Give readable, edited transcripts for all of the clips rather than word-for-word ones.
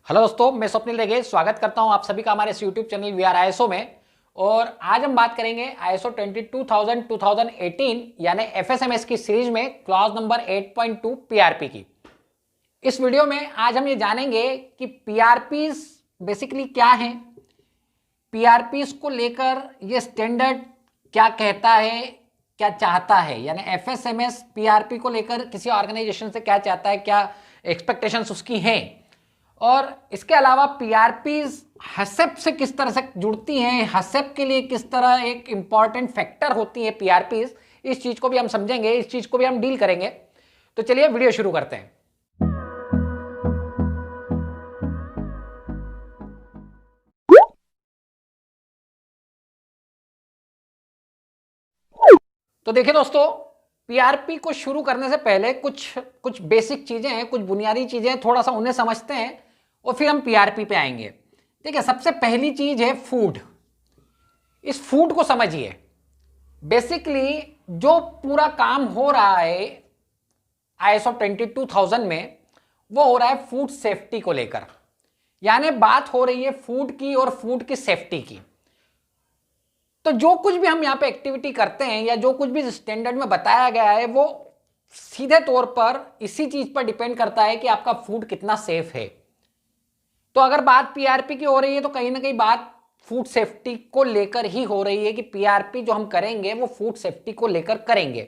Hello दोस्तों, मैं स्वप्निल देगे स्वागत करता हूं आप सभी का हमारे इस YouTube channel we are ISO में। और आज हम बात करेंगे आईएसओ 22000 2018 यानी एफएसएमएस की सीरीज में क्लॉज नंबर 8.2 पीआरपी की। इस वीडियो में आज हम ये जानेंगे कि पीआरपीस बेसिकली क्या है, पीआरपीस को लेकर ये स्टैंडर्ड क्या कहता है, क्या चाहता है, यानी एफएसएमएस पीआरपी को लेकर किसी ऑर्गेनाइजेशन से क्या चाहता है, क्या एक्सपेक्टेशंस उसकी हैं, और इसके अलावा पीआरपीज हसेप से किस तरह से जुड़ती हैं, हसेप के लिए किस तरह एक इंपॉर्टेंट फैक्टर होती है पीआरपीज, इस चीज को भी हम समझेंगे, इस चीज को भी हम डील करेंगे। तो चलिए वीडियो शुरू करते हैं। तो देखिए दोस्तों, पीआरपी को शुरू करने से पहले कुछ बेसिक चीजें हैं, कुछ बुनियादी चीजें हैं, थोड़ा सा उन्हें समझते हैं और फिर हम पीआरपी पे आएंगे। ठीक है, सबसे पहली चीज है फूड। इस फूड को समझिए। बेसिकली जो पूरा काम हो रहा है आईएसओ 22000 में, वो हो रहा है फूड सेफ्टी को लेकर, यानी बात हो रही है फूड की और फूड की सेफ्टी की। तो जो कुछ भी हम यहाँ पे एक्टिविटी करते हैं या जो कुछ भी स्टैंडर्ड में बताया गया है, वो सीधे तौर पर इसी चीज पर डिपेंड करता है कि आपका फूड कितना सेफ है। तो अगर बात पीआरपी की हो रही है तो कहीं ना कहीं बात फूड सेफ्टी को लेकर ही हो रही है कि पीआरपी जो हम करेंगे वो फूड सेफ्टी को लेकर करेंगे।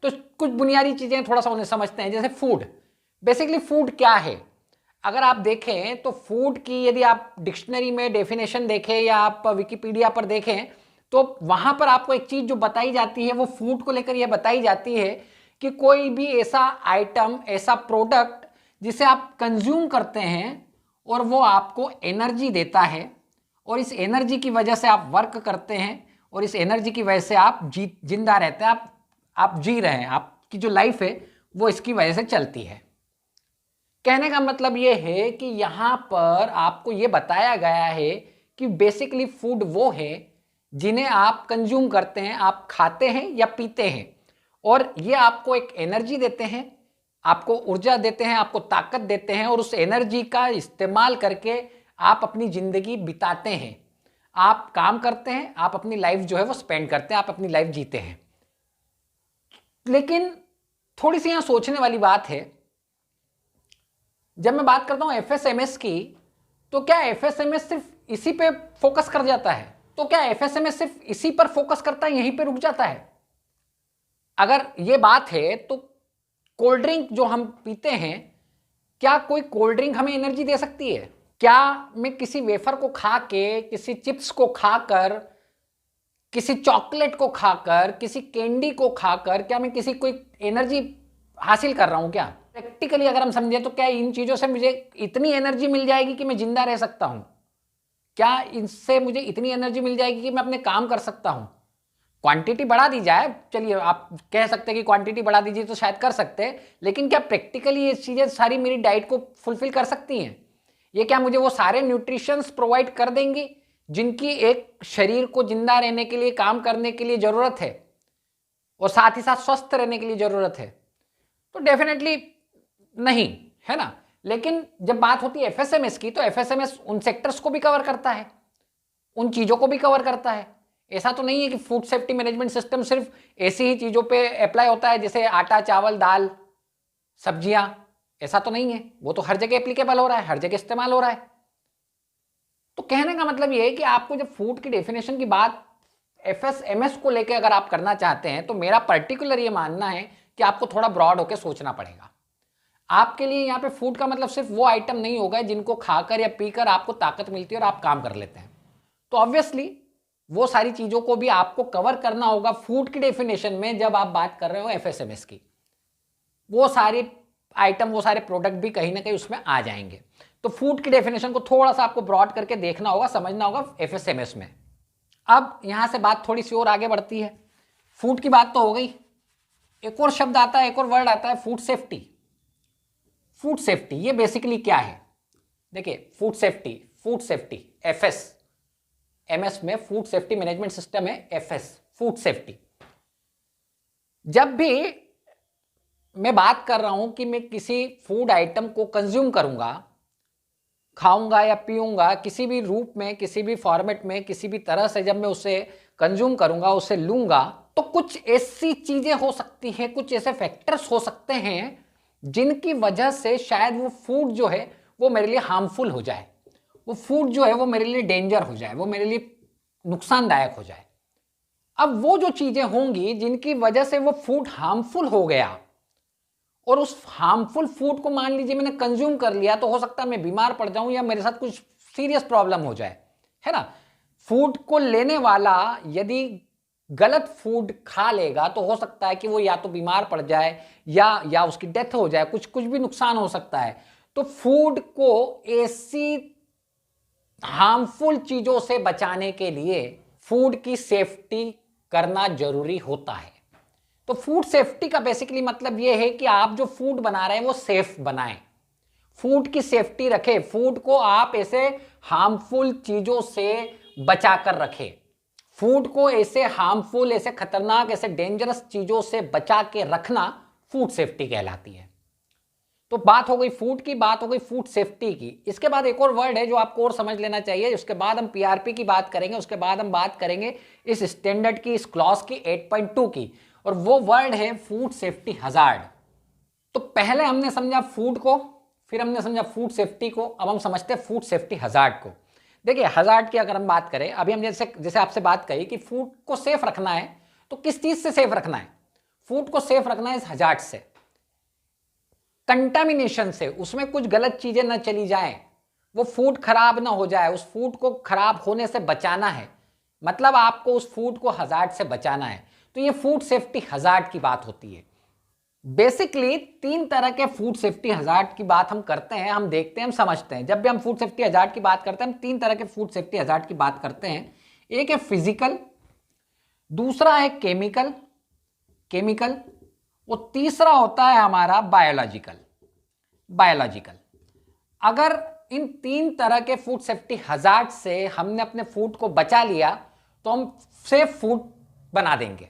तो कुछ बुनियादी चीजें थोड़ा सा उन्हें समझते हैं। जैसे फूड, बेसिकली फूड क्या है, अगर आप देखें तो फूड की यदि आप डिक्शनरी में डेफिनेशन देखें या आप विकिपीडिया पर देखें तो वहां पर आपको एक चीज जो बताई जाती है वो फूड को लेकर यह बताई जाती है कि कोई भी ऐसा आइटम, ऐसा प्रोडक्ट जिसे आप कंज्यूम करते हैं और वो आपको एनर्जी देता है, और इस एनर्जी की वजह से आप वर्क करते हैं, और इस एनर्जी की वजह से आप जिंदा रहते हैं, आप जी रहे हैं, आपकी जो लाइफ है वो इसकी वजह से चलती है। कहने का मतलब ये है कि यहां पर आपको ये बताया गया है कि बेसिकली फूड वो है जिन्हें आप कंज्यूम करते हैं, आप खाते हैं या पीते हैं, और ये आपको एक एनर्जी देते हैं, आपको ऊर्जा देते हैं, आपको ताकत देते हैं, और उस एनर्जी का इस्तेमाल करके आप अपनी जिंदगी बिताते हैं, आप काम करते हैं, आप अपनी लाइफ जो है वो स्पेंड करते हैं, आप अपनी लाइफ जीते हैं। लेकिन थोड़ी सी यहां सोचने वाली बात है, जब मैं बात करता हूं एफएसएमएस की, तो क्या एफएसएमएस सिर्फ इसी पे फोकस कर जाता है? तो क्या एफएसएमएस सिर्फ इसी पर फोकस करता है, यहीं पे रुक जाता है? अगर ये बात है तो कोल्ड ड्रिंक जो हम पीते हैं, क्या कोई कोल्ड ड्रिंक हमें एनर्जी दे सकती है? क्या मैं किसी वेफर को खा के, किसी चिप्स को खाकर, किसी चॉकलेट को खाकर, किसी कैंडी को खाकर, क्या मैं किसी कोई एनर्जी हासिल कर रहा हूं? क्या प्रैक्टिकली अगर हम समझे तो क्या इन चीजों से मुझे इतनी एनर्जी मिल जाएगी कि मैं जिंदा रह सकता हूं? क्या इनसे मुझे इतनी एनर्जी मिल जाएगी कि मैं अपने काम कर सकता हूं? क्वांटिटी बढ़ा दी जाए, चलिए आप कह सकते हैं कि क्वांटिटी बढ़ा दीजिए तो शायद कर सकते हैं, लेकिन क्या प्रैक्टिकली ये चीजें सारी मेरी डाइट को फुलफिल कर सकती हैं? ये क्या मुझे वो सारे न्यूट्रिशंस प्रोवाइड कर देंगी जिनकी एक शरीर को जिंदा रहने के लिए, काम करने के लिए जरूरत है, और साथ ही साथ स्वस्थ रहने के लिए जरूरत है? तो डेफिनेटली नहीं, है ना। लेकिन जब बात होती है एफएसएमएस की, तो एफएसएमएस उन सेक्टर्स को भी कवर करता है, उन चीजों को भी कवर करता है। ऐसा तो नहीं है कि फूड सेफ्टी मैनेजमेंट सिस्टम सिर्फ ऐसी ही चीजों पे अप्लाई होता है जैसे आटा, चावल, दाल, सब्जियां। ऐसा तो नहीं है, वो तो हर जगह एप्लीकेबल हो रहा है, हर जगह इस्तेमाल हो रहा है। तो कहने का मतलब ये है कि आपको जब फूड की डेफिनेशन की बात एफएसएमएस को लेकर अगर आप करना चाहते हैं, तो मेरा पर्टिकुलर ये मानना है कि आपको थोड़ा ब्रॉड होकर सोचना पड़ेगा। आपके लिए यहाँ पे फूड का मतलब सिर्फ वो आइटम नहीं होगा जिनको खाकर या पीकर आपको ताकत मिलती है और आप काम कर लेते हैं। तो ऑब्वियसली वो सारी चीजों को भी आपको कवर करना होगा फूड की डेफिनेशन में। जब आप बात कर रहे हो एफएसएमएस की, वो सारे आइटम, वो सारे प्रोडक्ट भी कहीं ना कहीं उसमें आ जाएंगे। तो फूड की डेफिनेशन को थोड़ा सा आपको ब्रॉड करके देखना होगा, समझना होगा एफएसएमएस में। अब यहां से बात थोड़ी सी और आगे बढ़ती है। फूड की बात तो हो गई, एक और शब्द आता है, एक और वर्ड आता है, फूड सेफ्टी। फूड सेफ्टी ये बेसिकली क्या है? देखिए, फूड सेफ्टी एफएस, एमएस में फूड सेफ्टी मैनेजमेंट सिस्टम है, एफएस फूड सेफ्टी। जब भी मैं बात कर रहा हूं कि मैं किसी फूड आइटम को कंज्यूम करूंगा, खाऊंगा या पीऊंगा, किसी भी रूप में, किसी भी फॉर्मेट में, किसी भी तरह से जब मैं उसे कंज्यूम करूंगा, उसे लूंगा, तो कुछ ऐसी चीजें हो सकती हैं, कुछ ऐसे फैक्टर्स हो सकते हैं जिनकी वजह से शायद वो फूड जो है वो मेरे लिए हार्मफुल हो जाए, वो फूड जो है वो मेरे लिए डेंजर हो जाए, वो मेरे लिए नुकसानदायक हो जाए। अब वो जो चीजें होंगी जिनकी वजह से वो फूड हार्मफुल हो गया, और उस हार्मफुल फूड को मान लीजिए मैंने कंज्यूम कर लिया, तो हो सकता है मैं बीमार पड़ जाऊं या मेरे साथ कुछ सीरियस प्रॉब्लम हो जाए, है ना। फूड को लेने वाला यदि गलत फूड खा लेगा तो हो सकता है कि वो या तो बीमार पड़ जाए या उसकी डेथ हो जाए, कुछ कुछ भी नुकसान हो सकता है। तो फूड को ऐसी हार्मफुल चीजों से बचाने के लिए फूड की सेफ्टी करना जरूरी होता है। तो फूड सेफ्टी का बेसिकली मतलब यह है कि आप जो फूड बना रहे हैं वो सेफ बनाएं, फूड की सेफ्टी रखें, फूड को आप ऐसे हार्मफुल चीजों से बचा कर रखें, फूड को ऐसे हार्मफुल, ऐसे खतरनाक, ऐसे डेंजरस चीजों से बचा के रखना फूड सेफ्टी कहलाती है। तो बात हो गई फूड की, बात हो गई फूड सेफ्टी की। इसके बाद एक और वर्ड है जो आपको और समझ लेना चाहिए, उसके बाद हम पीआरपी की बात करेंगे, उसके बाद हम बात करेंगे इस स्टैंडर्ड की, इस क्लॉज की 8.2 की, और वो वर्ड है फूड सेफ्टी हजार्ड। तो पहले हमने समझा फूड को, फिर हमने समझा फूड सेफ्टी को, अब हम समझते हैं फूड सेफ्टी हजार्ड को। देखिए हजार्ड की अगर हम बात करें, अभी हम जैसे आपसे बात कही कि फूड को सेफ रखना है, तो किस चीज से सेफ रखना है? फूड को सेफ रखना है इस हजार्ड से, कंटामिनेशन से, उसमें कुछ गलत चीजें ना चली जाएं, वो फूड खराब ना हो जाए, उस फूड को खराब होने से बचाना है, मतलब आपको उस फूड को हजार्ड से बचाना है। तो ये फूड सेफ्टी हजार्ड की बात होती है। बेसिकली 3 तरह के फूड सेफ्टी हजार्ड की बात हम करते हैं, हम देखते हैं, हम समझते हैं। जब भी हम फूड सेफ्टी हजार्ड की बात करते हैं, हम 3 तरह के फूड सेफ्टी हजार्ड की बात करते हैं। एक है फिजिकल, दूसरा है केमिकल, वो तीसरा होता है हमारा बायोलॉजिकल। अगर इन 3 तरह के फूड सेफ्टी हजार्ड से हमने अपने फूड को बचा लिया तो हम सेफ फूड बना देंगे।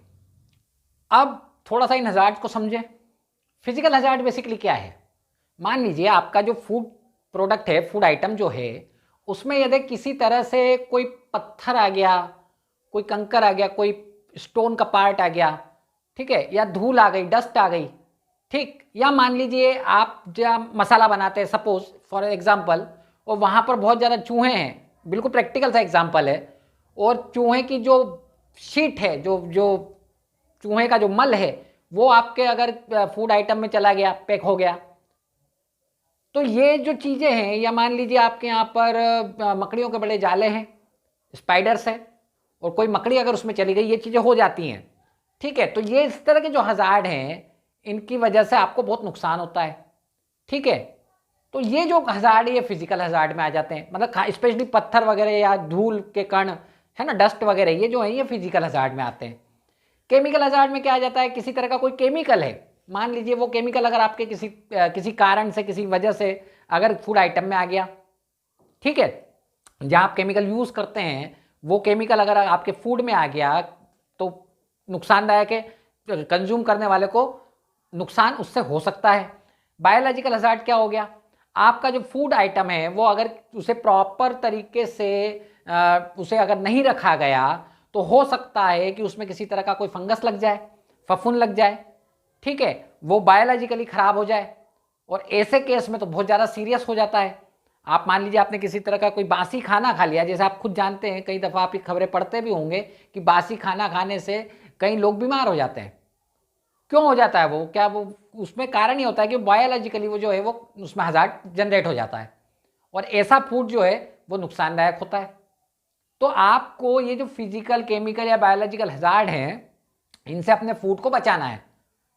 अब थोड़ा सा इन हजार्ड को समझें। फिजिकल हजार्ड बेसिकली क्या है? मान लीजिए आपका जो फूड प्रोडक्ट है, फूड आइटम जो है, उसमें यदि किसी तरह से कोई पत्थर आ गया, कोई कंकर आ गया, कोई स्टोन का पार्ट आ गया, ठीक है, या धूल आ गई, डस्ट आ गई, ठीक, या मान लीजिए आप जब मसाला बनाते हैं सपोज फॉर एग्जांपल, और वहाँ पर बहुत ज़्यादा चूहे हैं, बिल्कुल प्रैक्टिकल सा एग्जांपल है, और चूहे की जो शीट है, जो चूहे का जो मल है, वो आपके अगर फूड आइटम में चला गया, पैक हो गया, तो ये जो चीज़ें हैं, या मान लीजिए आपके यहाँ पर मकड़ियों के बड़े जाले हैं, स्पाइडर्स है, और कोई मकड़ी अगर उसमें चली गई, ये चीज़ें हो जाती हैं, ठीक है। तो ये इस तरह के जो हजार्ड हैं, इनकी वजह से आपको बहुत नुकसान होता है, ठीक है। तो ये जो हजार्ड है ये फिजिकल हजार्ड में आ जाते हैं, मतलब स्पेशली पत्थर वगैरह या धूल के कण, है ना, डस्ट वगैरह, ये जो है ये फिजिकल हजार्ड में आते हैं। केमिकल हजार्ड में क्या आ जाता है? किसी तरह का कोई केमिकल है, मान लीजिए वो केमिकल अगर आपके किसी कारण से, किसी वजह से अगर फूड आइटम में आ गया, ठीक है, जहाँ आप केमिकल यूज़ करते हैं वो केमिकल अगर आपके फूड में आ गया तो नुकसानदायक है, कंज्यूम करने वाले को नुकसान उससे हो सकता है। बायोलॉजिकल हजार्ड क्या हो गया? आपका जो फूड आइटम है वो अगर उसे प्रॉपर तरीके से उसे अगर नहीं रखा गया तो हो सकता है कि उसमें किसी तरह का कोई फंगस लग जाए, फफूंद लग जाए, ठीक है, वो बायोलॉजिकली खराब हो जाए, और ऐसे केस में तो बहुत ज़्यादा सीरियस हो जाता है। आप मान लीजिए आपने किसी तरह का कोई बासी खाना खा लिया, जैसे आप खुद जानते हैं, कई दफ़ा आप ये खबरें पढ़ते भी होंगे कि बासी खाना खाने से कई लोग बीमार हो जाते हैं। क्यों हो जाता है? वो क्या, वो उसमें कारण ही होता है कि बायोलॉजिकली वो जो है वो उसमें हजार्ड जनरेट हो जाता है, और ऐसा फूड जो है वो नुकसानदायक होता है। तो आपको ये जो फिजिकल, केमिकल या बायोलॉजिकल हजार्ड हैं, इनसे अपने फूड को बचाना है।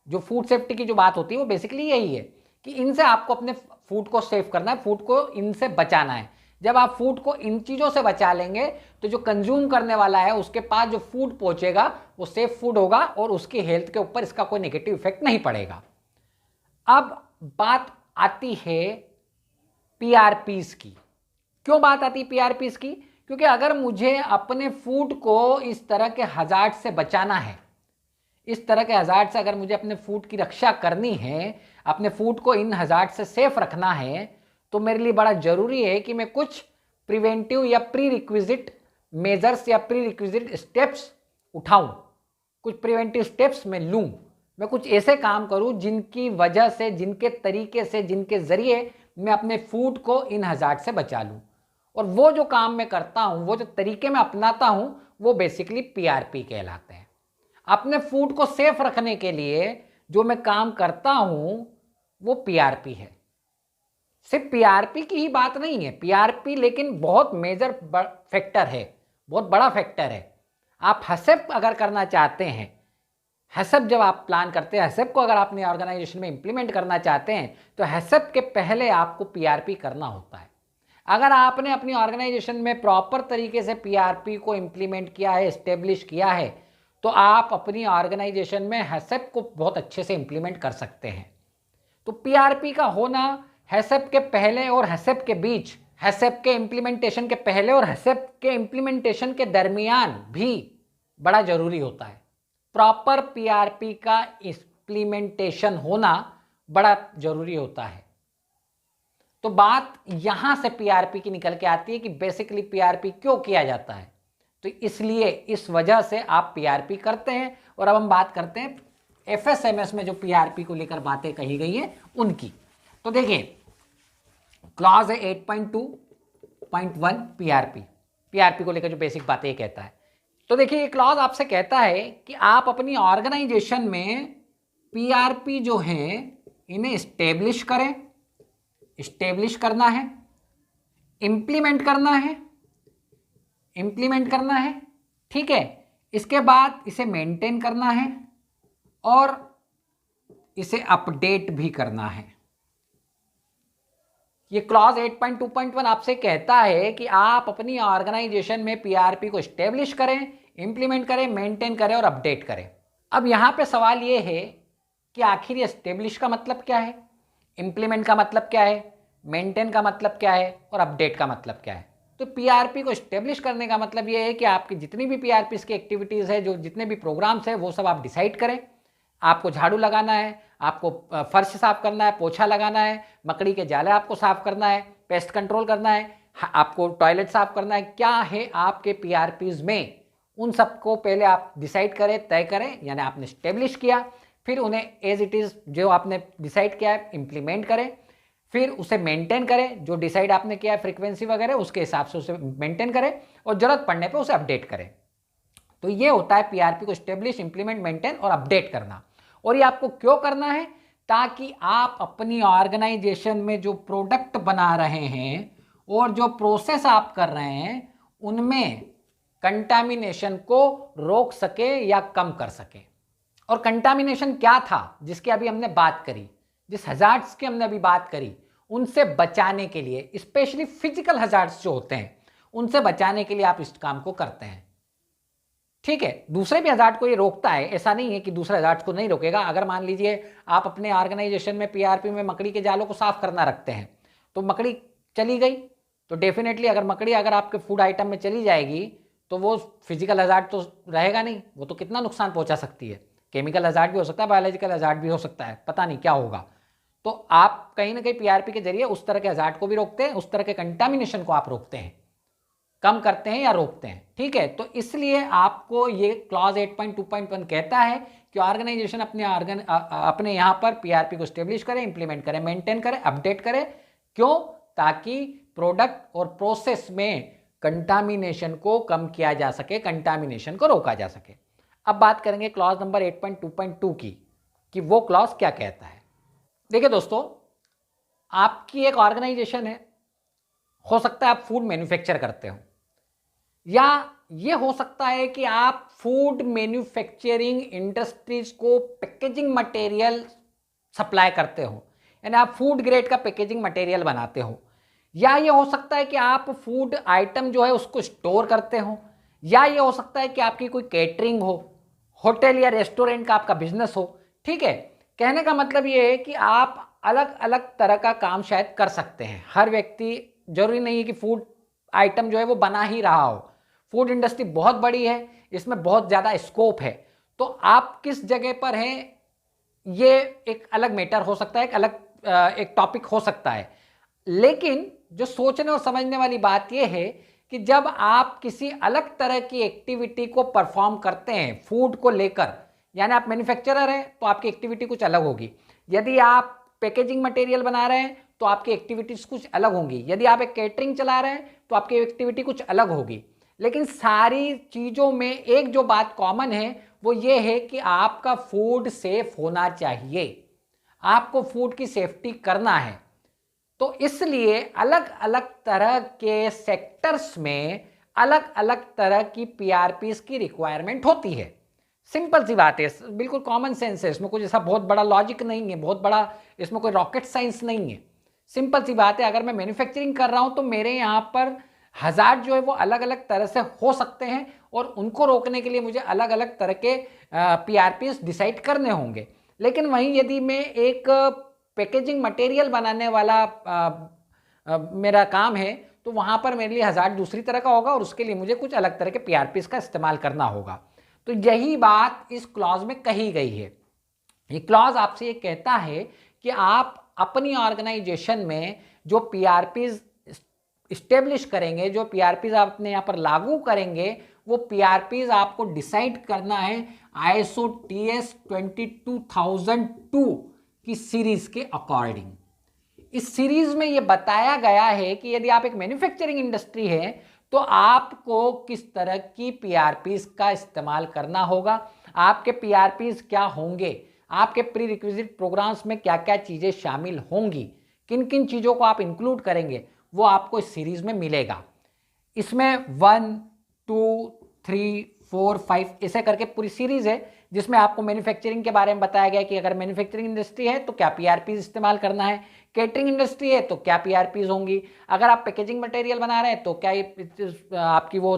जो फूड सेफ्टी की जो बात होती है वो बेसिकली यही है कि इनसे आपको अपने फूड को सेव करना है, फूड को इनसे बचाना है। जब आप फूड को इन चीज़ों से बचा लेंगे तो जो कंज्यूम करने वाला है उसके पास जो फूड पहुंचेगा वो सेफ फूड होगा, और उसकी हेल्थ के ऊपर इसका कोई नेगेटिव इफेक्ट नहीं पड़ेगा। अब बात आती है पीआरपीस की। क्यों बात आती है पीआरपीस की? क्योंकि अगर मुझे अपने फूड को इस तरह के हजार्ड से बचाना है, इस तरह के हजार्ड से अगर मुझे अपने फूड की रक्षा करनी है, अपने फूड को इन हजार्ड से सेफ रखना है, तो मेरे लिए बड़ा ज़रूरी है कि मैं कुछ प्रिवेंटिव या प्री रिक्विजिट मेजर्स या प्री रिक्विजिट स्टेप्स उठाऊं, कुछ प्रिवेंटिव स्टेप्स मैं लूं, मैं कुछ ऐसे काम करूं जिनकी वजह से, जिनके तरीके से, जिनके ज़रिए मैं अपने फूड को इन हज़ार्ड से बचा लूं। और वो जो काम मैं करता हूं, वो जो तरीके मैं अपनाता हूं, वो बेसिकली पीआरपी कहलाते हैं। अपने फूड को सेफ रखने के लिए जो मैं काम करता हूं वो पीआरपी है। सिर्फ पीआरपी की ही बात नहीं है, पीआरपी लेकिन बहुत मेजर फैक्टर है, बहुत बड़ा फैक्टर है। आप हसेप अगर करना चाहते हैं, हसेप जब आप प्लान करते हैं, हसेप को अगर अपने ऑर्गेनाइजेशन में इंप्लीमेंट करना चाहते हैं तो हसेप के पहले आपको पीआरपी करना होता है। अगर आपने अपनी ऑर्गेनाइजेशन में प्रॉपर तरीके से पीआरपी को इंप्लीमेंट किया है, एस्टेब्लिश किया है, तो आप अपनी ऑर्गेनाइजेशन में हसेप को बहुत अच्छे से इंप्लीमेंट कर सकते हैं। तो पीआरपी का होना हसेप के पहले और हसेप के बीच, हसेप के इंप्लीमेंटेशन के पहले और हसेप के इंप्लीमेंटेशन के दरमियान भी बड़ा जरूरी होता है। प्रॉपर पीआरपी का इंप्लीमेंटेशन होना बड़ा जरूरी होता है। तो बात यहां से पीआरपी की निकल के आती है कि बेसिकली पीआरपी क्यों किया जाता है। तो इसलिए, इस वजह से आप पीआरपी करते हैं। और अब हम बात करते हैं एफएसएमएस में जो पीआरपी को लेकर बातें कही गई है उनकी। तो देखिए, क्लॉज है 8.2.1 पीआरपी को लेकर जो बेसिक बातें कहता है। तो देखिए, ये क्लॉज आपसे कहता है कि आप अपनी ऑर्गेनाइजेशन में पीआरपी जो है इन्हें स्टेब्लिश करें, स्टेब्लिश करना है, इंप्लीमेंट करना है, ठीक है। इसके बाद इसे मेंटेन करना है और इसे अपडेट भी करना है। ये क्लॉज 8.2.1 आपसे कहता है कि आप अपनी ऑर्गेनाइजेशन में पीआरपी को स्टेब्लिश करें, इंप्लीमेंट करें, मेंटेन करें और अपडेट करें। अब यहां पे सवाल ये है कि आखिर ये स्टेब्लिश का मतलब क्या है, इंप्लीमेंट का मतलब क्या है, मेंटेन का मतलब क्या है और अपडेट का मतलब क्या है। तो पीआरपी को स्टेब्लिश करने का मतलब ये है कि आपकी जितनी भी पीआरपी की एक्टिविटीज़ है, जो जितने भी प्रोग्राम्स हैं, वो सब आप डिसाइड करें। आपको झाड़ू लगाना है, आपको फर्श साफ करना है, पोछा लगाना है, मकड़ी के जाले आपको साफ करना है, पेस्ट कंट्रोल करना है, आपको टॉयलेट साफ करना है, क्या है आपके पीआरपीज़ में, उन सबको पहले आप डिसाइड करें, तय करें, यानी आपने स्टेब्लिश किया। फिर उन्हें एज इट इज़ जो आपने डिसाइड किया है इम्प्लीमेंट करें, फिर उसे मेंटेन करें, जो डिसाइड आपने किया है फ्रीक्वेंसी वगैरह उसके हिसाब से उसे मेंटेन करें और ज़रूरत पड़ने पे उसे अपडेट करें। तो ये होता है पीआरपी को स्टेब्लिश, इंप्लीमेंट, मेंटेन और अपडेट करना। और ये आपको क्यों करना है? ताकि आप अपनी ऑर्गेनाइजेशन में जो प्रोडक्ट बना रहे हैं और जो प्रोसेस आप कर रहे हैं उनमें कंटामिनेशन को रोक सके या कम कर सके। और कंटामिनेशन क्या था जिसकी अभी हमने बात करी, जिस हजार्ड्स की हमने अभी बात करी, उनसे बचाने के लिए, स्पेशली फिजिकल हजार्ड्स जो होते हैं उनसे बचाने के लिए आप इस काम को करते हैं, ठीक है। दूसरे भी हजार्ड को ये रोकता है, ऐसा नहीं है कि दूसरे हजार्ड को नहीं रोकेगा। अगर मान लीजिए आप अपने ऑर्गेनाइजेशन में पीआरपी में मकड़ी के जालों को साफ करना रखते हैं, तो मकड़ी चली गई तो डेफिनेटली अगर आपके फूड आइटम में चली जाएगी तो वो फिजिकल हजार्ड तो रहेगा नहीं, वो तो कितना नुकसान पहुंचा सकती है। केमिकल हजार्ड भी हो सकता है, बायोलॉजिकल हजार्ड भी हो सकता है, पता नहीं क्या होगा। तो आप कहीं ना कहीं पीआरपी के जरिए उस तरह के हजार्ड को भी रोकते हैं, उस तरह के कंटामिनेशन को आप रोकते हैं, कम करते हैं या रोकते हैं, ठीक है। तो इसलिए आपको ये क्लॉज 8.2.1 कहता है कि ऑर्गेनाइजेशन अपने यहाँ पर पीआरपी को स्टेब्लिश करें, इंप्लीमेंट करें, मेंटेन करें, अपडेट करें। क्यों? ताकि प्रोडक्ट और प्रोसेस में कंटामिनेशन को कम किया जा सके, कंटामिनेशन को रोका जा सके। अब बात करेंगे क्लॉज नंबर 8.2.2 की कि वो क्लॉज क्या कहता है। देखिए दोस्तों, आपकी एक ऑर्गेनाइजेशन है, हो सकता है आप फूड मैन्युफैक्चर करते हो, या ये हो सकता है कि आप फूड मैन्युफैक्चरिंग इंडस्ट्रीज को पैकेजिंग मटेरियल सप्लाई करते हो, यानी आप फूड ग्रेड का पैकेजिंग मटेरियल बनाते हो, या ये हो सकता है कि आप फूड आइटम जो है उसको स्टोर करते हो, या ये हो सकता है कि आपकी कोई कैटरिंग हो, होटल या रेस्टोरेंट का आपका बिजनेस हो, ठीक है। कहने का मतलब ये है कि आप अलग अलग तरह का काम शायद कर सकते हैं। हर व्यक्ति, जरूरी नहीं है कि फूड आइटम जो है वो बना ही रहा हो। फूड इंडस्ट्री बहुत बड़ी है, इसमें बहुत ज़्यादा स्कोप है। तो आप किस जगह पर हैं ये एक अलग मैटर हो सकता है, एक अलग एक टॉपिक हो सकता है। लेकिन जो सोचने और समझने वाली बात यह है कि जब आप किसी अलग तरह की एक्टिविटी को परफॉर्म करते हैं फूड को लेकर, यानी आप मैन्युफैक्चरर हैं तो आपकी एक्टिविटी कुछ अलग होगी, यदि आप पैकेजिंग मटेरियल बना रहे हैं तो आपकी एक्टिविटीज कुछ अलग होंगी, यदि आप एक कैटरिंग चला रहे हैं तो आपकी एक्टिविटी कुछ अलग होगी। लेकिन सारी चीज़ों में एक जो बात कॉमन है वो ये है कि आपका फूड सेफ होना चाहिए, आपको फूड की सेफ्टी करना है। तो इसलिए अलग अलग तरह के सेक्टर्स में अलग अलग तरह की पीआरपीस की रिक्वायरमेंट होती है। सिंपल सी बात है, बिल्कुल कॉमन सेंस है, इसमें कुछ ऐसा बहुत बड़ा लॉजिक नहीं है, बहुत बड़ा इसमें कोई रॉकेट साइंस नहीं है। सिंपल सी बात है, अगर मैं मैन्युफैक्चरिंग कर रहा हूं तो मेरे यहाँ पर हज़ार जो है वो अलग अलग तरह से हो सकते हैं और उनको रोकने के लिए मुझे अलग अलग तरह के पीआरपीस डिसाइड करने होंगे। लेकिन वहीं यदि मैं एक पैकेजिंग मटेरियल बनाने वाला मेरा काम है तो वहाँ पर मेरे लिए हज़ार दूसरी तरह का होगा और उसके लिए मुझे कुछ अलग तरह के पीआरपीस का इस्तेमाल करना होगा। तो यही बात इस क्लॉज में कही गई है। ये क्लॉज आपसे ये कहता है कि आप अपनी ऑर्गेनाइजेशन में जो पीआरपीज इस्टेब्लिश करेंगे, जो पीआरपीज आप अपने यहाँ पर लागू करेंगे, वो पीआरपीज आपको डिसाइड करना है ISO TS 22002 की सीरीज के अकॉर्डिंग। इस सीरीज में ये बताया गया है कि यदि आप एक मैन्युफैक्चरिंग इंडस्ट्री है तो आपको किस तरह की पीआरपीस का इस्तेमाल करना होगा, आपके पीआरपीस क्या होंगे, आपके प्री रिक्विजिट प्रोग्राम्स में क्या क्या चीज़ें शामिल होंगी, किन किन चीज़ों को आप इंक्लूड करेंगे, वो आपको इस सीरीज में मिलेगा। इसमें 1, 2, 3, 4, 5 ऐसे करके पूरी सीरीज है जिसमें आपको मैन्युफैक्चरिंग के बारे में बताया गया कि अगर मैन्युफैक्चरिंग इंडस्ट्री है तो क्या पीआरपीस इस्तेमाल करना है, कैटरिंग इंडस्ट्री है तो क्या पीआरपीस होंगी, अगर आप पैकेजिंग मटेरियल बना रहे हैं तो क्या आपकी वो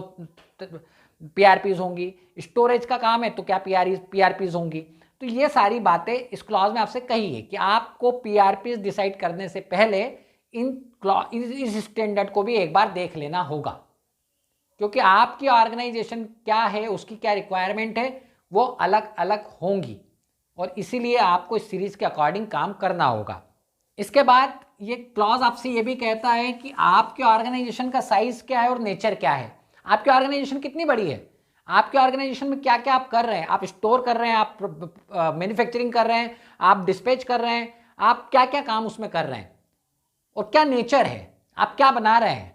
पीआरपीस होंगी, स्टोरेज का काम है तो क्या पीआरपीस होंगी। तो ये सारी बातें इस क्लॉज में आपसे कही है कि आपको पीआरपीस डिसाइड करने से पहले इस स्टैंडर्ड को भी एक बार देख लेना होगा, क्योंकि आपकी ऑर्गेनाइजेशन क्या है, उसकी क्या रिक्वायरमेंट है, वो अलग अलग होंगी और इसीलिए आपको इस सीरीज के अकॉर्डिंग काम करना होगा। इसके बाद ये क्लॉज आपसे ये भी कहता है कि आपके ऑर्गेनाइजेशन का साइज क्या है और नेचर क्या है, आपकी ऑर्गेनाइजेशन कितनी बड़ी है, आपके ऑर्गेनाइजेशन में क्या क्या आप कर रहे हैं, आप स्टोर कर रहे हैं, आप मैन्युफैक्चरिंग कर रहे हैं, आप डिस्पैच कर रहे हैं, आप क्या क्या काम उसमें कर रहे हैं और क्या नेचर है, आप क्या बना रहे हैं,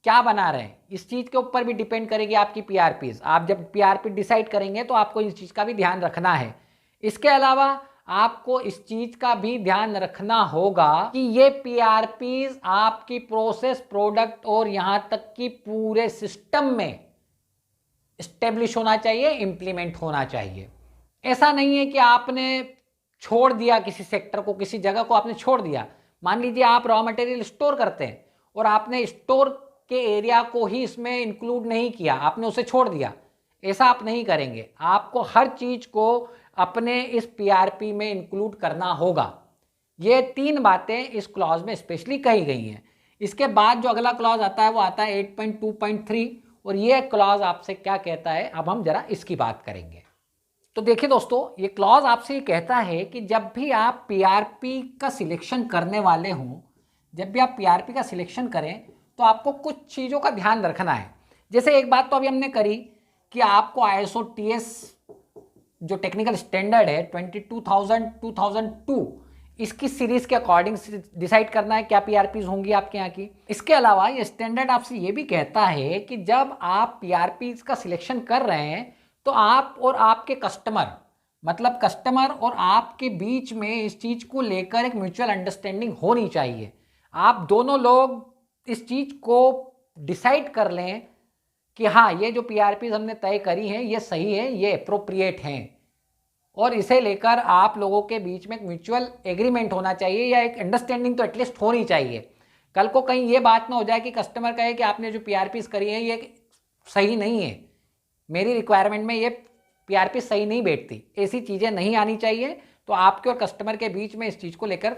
क्या बना रहे हैं, इस चीज़ के ऊपर भी डिपेंड करेगी आपकी पीआरपीस। आप जब पीआरपी डिसाइड करेंगे तो आपको इस चीज़ का भी ध्यान रखना है। इसके अलावा आपको इस चीज़ का भी ध्यान रखना होगा कि ये पीआरपीस आपकी प्रोसेस, प्रोडक्ट और यहाँ तक कि पूरे सिस्टम में स्टेब्लिश होना चाहिए, इम्प्लीमेंट होना चाहिए। ऐसा नहीं है कि आपने छोड़ दिया किसी सेक्टर को, किसी जगह को आपने छोड़ दिया। मान लीजिए आप रॉ मटेरियल स्टोर करते हैं और आपने स्टोर के एरिया को ही इसमें इंक्लूड नहीं किया, आपने उसे छोड़ दिया, ऐसा आप नहीं करेंगे। आपको हर चीज़ को अपने इस पीआरपी में इंक्लूड करना होगा। ये 3 बातें इस क्लॉज में स्पेशली कही गई हैं। इसके बाद जो अगला क्लॉज आता है वो आता है 8.2.3 और ये क्लॉज आपसे क्या कहता है, अब हम जरा इसकी बात करेंगे। तो देखिए दोस्तों, ये क्लॉज आपसे ये कहता है कि जब भी आप पीआरपी का सिलेक्शन करने वाले हों, जब भी आप पीआरपी का सिलेक्शन करें तो आपको कुछ चीज़ों का ध्यान रखना है। जैसे एक बात तो अभी हमने करी कि आपको ISO TS जो टेक्निकल स्टैंडर्ड है 2002 इसकी सीरीज के अकॉर्डिंग डिसाइड करना है क्या पीआरपीज होंगी आपके यहाँ की। इसके अलावा ये स्टैंडर्ड आपसे ये भी कहता है कि जब आप पीआरपीज का सिलेक्शन कर रहे हैं तो आप और आपके कस्टमर, मतलब कस्टमर और आपके बीच में इस चीज़ को लेकर एक म्यूचुअल अंडरस्टैंडिंग होनी चाहिए। आप दोनों लोग इस चीज़ को डिसाइड कर लें कि हाँ, ये जो पीआरपीज हमने तय करी हैं ये सही है, ये अप्रोप्रिएट हैं और इसे लेकर आप लोगों के बीच में एक म्यूचुअल एग्रीमेंट होना चाहिए या एक अंडरस्टैंडिंग तो एटलीस्ट होनी चाहिए। कल को कहीं ये बात ना हो जाए कि कस्टमर कहे कि आपने जो पीआरपीज करी है ये सही नहीं है, मेरी रिक्वायरमेंट में ये पीआरपी सही नहीं बैठती, ऐसी चीज़ें नहीं आनी चाहिए। तो आपके और कस्टमर के बीच में इस चीज़ को लेकर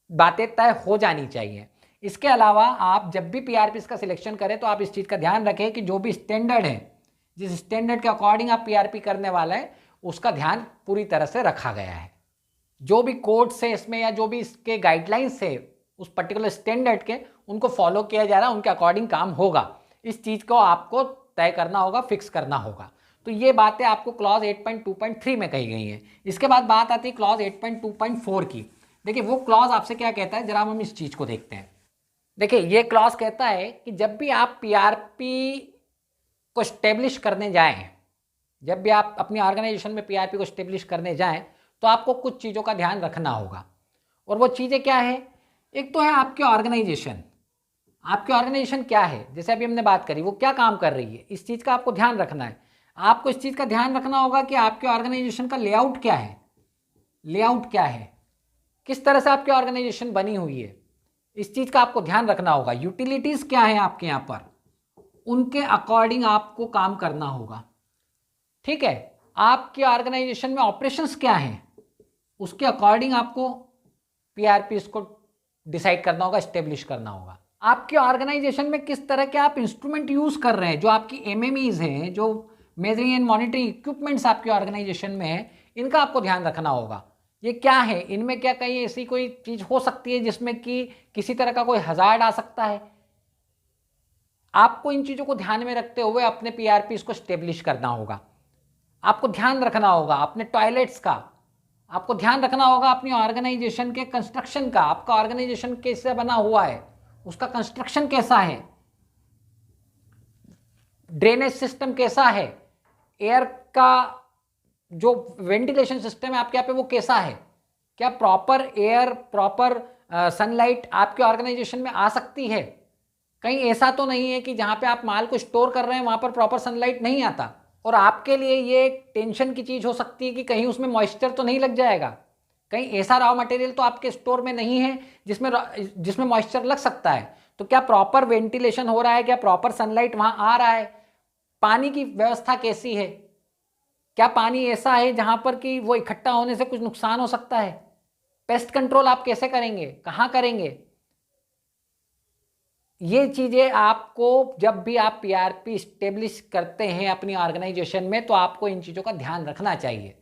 बातें तय हो जानी चाहिए। इसके अलावा आप जब भी पीआरपीज का सिलेक्शन करें तो आप इस चीज़ का ध्यान रखें कि जो भी स्टैंडर्ड है, जिस स्टैंडर्ड के अकॉर्डिंग आप पीआरपी करने वाला है उसका ध्यान पूरी तरह से रखा गया है। जो भी कोड से इसमें या जो भी इसके गाइडलाइंस से उस पर्टिकुलर स्टैंडर्ड के, उनको फॉलो किया जा रहा है, उनके अकॉर्डिंग काम होगा। इस चीज़ को आपको तय करना होगा, फिक्स करना होगा। तो ये बातें आपको क्लॉज 8.2.3 में कही गई हैं। इसके बाद बात आती है क्लॉज 8.2.4 की। देखिए वो क्लॉज आपसे क्या कहता है, जरा हम इस चीज़ को देखते हैं। देखिए ये क्लॉज कहता है कि जब भी आप पीआरपी को स्टेब्लिश करने जाएं, जब भी आप अपनी ऑर्गेनाइजेशन में पीआरपी को स्टेब्लिश करने जाएं, तो आपको कुछ चीज़ों का ध्यान रखना होगा। और वो चीज़ें क्या है? एक तो है आपकी ऑर्गेनाइजेशन। आपकी ऑर्गेनाइजेशन क्या है, जैसे अभी हमने बात करी, वो क्या काम कर रही है, इस चीज़ का आपको ध्यान रखना है। आपको इस चीज़ का ध्यान रखना होगा कि आपके ऑर्गेनाइजेशन का लेआउट क्या है, लेआउट क्या है, किस तरह से आपकी ऑर्गेनाइजेशन बनी हुई है, इस चीज़ का आपको ध्यान रखना होगा। यूटिलिटीज़ क्या है आपके यहाँ पर, उनके अकॉर्डिंग आपको काम करना होगा। ठीक है, आपके ऑर्गेनाइजेशन में ऑपरेशंस क्या हैं, उसके अकॉर्डिंग आपको पीआरपी को डिसाइड करना होगा, स्टेब्लिश करना होगा। आपके ऑर्गेनाइजेशन में किस तरह के आप इंस्ट्रूमेंट यूज़ कर रहे हैं, जो आपकी एमएमईज हैं, जो मेजरिंग एंड मॉनिटरिंग इक्विपमेंट्स आपके ऑर्गेनाइजेशन में है, इनका आपको ध्यान रखना होगा। ये क्या है, इनमें क्या कहीं ऐसी कोई चीज़ हो सकती है जिसमें कि किसी तरह का कोई हज़ार्ड आ सकता है। आपको इन चीज़ों को ध्यान में रखते हुए अपने पीआरपी को स्टेब्लिश करना होगा। आपको ध्यान रखना होगा अपने टॉयलेट्स का, आपको ध्यान रखना होगा अपनी ऑर्गेनाइजेशन के कंस्ट्रक्शन का। आपका ऑर्गेनाइजेशन कैसे बना हुआ है, उसका कंस्ट्रक्शन कैसा है, ड्रेनेज सिस्टम कैसा है, एयर का जो वेंटिलेशन सिस्टम है आपके यहाँ पे वो कैसा है, क्या प्रॉपर एयर, प्रॉपर सनलाइट आपके ऑर्गेनाइजेशन में आ सकती है। कहीं ऐसा तो नहीं है कि जहाँ पे आप माल को स्टोर कर रहे हैं वहाँ पर प्रॉपर सनलाइट नहीं आता, और आपके लिए ये एक टेंशन की चीज़ हो सकती है कि कहीं उसमें मॉइस्चर तो नहीं लग जाएगा, कहीं ऐसा रॉ मटेरियल तो आपके स्टोर में नहीं है जिसमें मॉइस्चर लग सकता है। तो क्या प्रॉपर वेंटिलेशन हो रहा है, क्या प्रॉपर सनलाइट वहाँ आ रहा है, पानी की व्यवस्था कैसी है, क्या पानी ऐसा है जहाँ पर कि वो इकट्ठा होने से कुछ नुकसान हो सकता है, पेस्ट कंट्रोल आप कैसे करेंगे, कहाँ करेंगे। ये चीज़ें आपको जब भी आप पीआरपी स्टेब्लिश करते हैं अपनी ऑर्गेनाइजेशन में, तो आपको इन चीज़ों का ध्यान रखना चाहिए।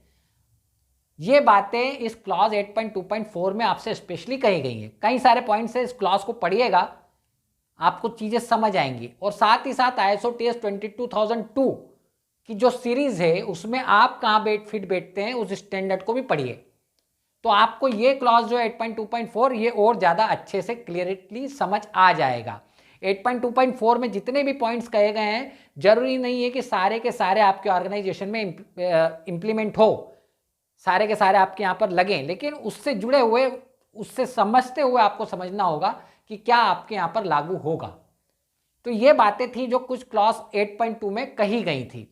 ये बातें इस क्लॉज 8.2.4 में आपसे स्पेशली कही गई हैं। कई सारे पॉइंट्स हैं, इस क्लॉज को पढ़िएगा, आपको चीज़ें समझ आएंगी। और साथ ही साथ ISO TS 22002 की जो सीरीज़ है उसमें आप कहाँ फिट बैठते हैं, उस स्टैंडर्ड को भी पढ़िए। तो आपको ये क्लॉज जो 8.2.4 ये और ज़्यादा अच्छे से क्लियरली समझ आ जाएगा। 8.2.4 में जितने भी पॉइंट्स कहे गए हैं, जरूरी नहीं है कि सारे के सारे आपके ऑर्गेनाइजेशन में इम्प्लीमेंट हो, सारे के सारे आपके यहाँ पर लगें, लेकिन उससे जुड़े हुए, उससे समझते हुए आपको समझना होगा कि क्या आपके यहाँ पर लागू होगा। तो ये बातें थी जो कुछ क्लॉज 8.2 में कही गई थी।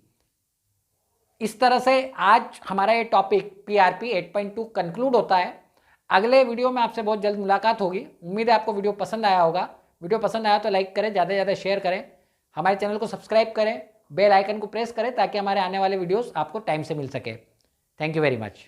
इस तरह से आज हमारा ये टॉपिक पीआरपी 8.2 कंक्लूड होता है। अगले वीडियो में आपसे बहुत जल्द मुलाकात होगी। उम्मीद है आपको वीडियो पसंद आया होगा। वीडियो पसंद आया तो लाइक करें, ज़्यादा से ज़्यादा शेयर करें, हमारे चैनल को सब्सक्राइब करें, बेल आइकन को प्रेस करें ताकि हमारे आने वाले वीडियोस आपको टाइम से मिल सके। Thank you very much.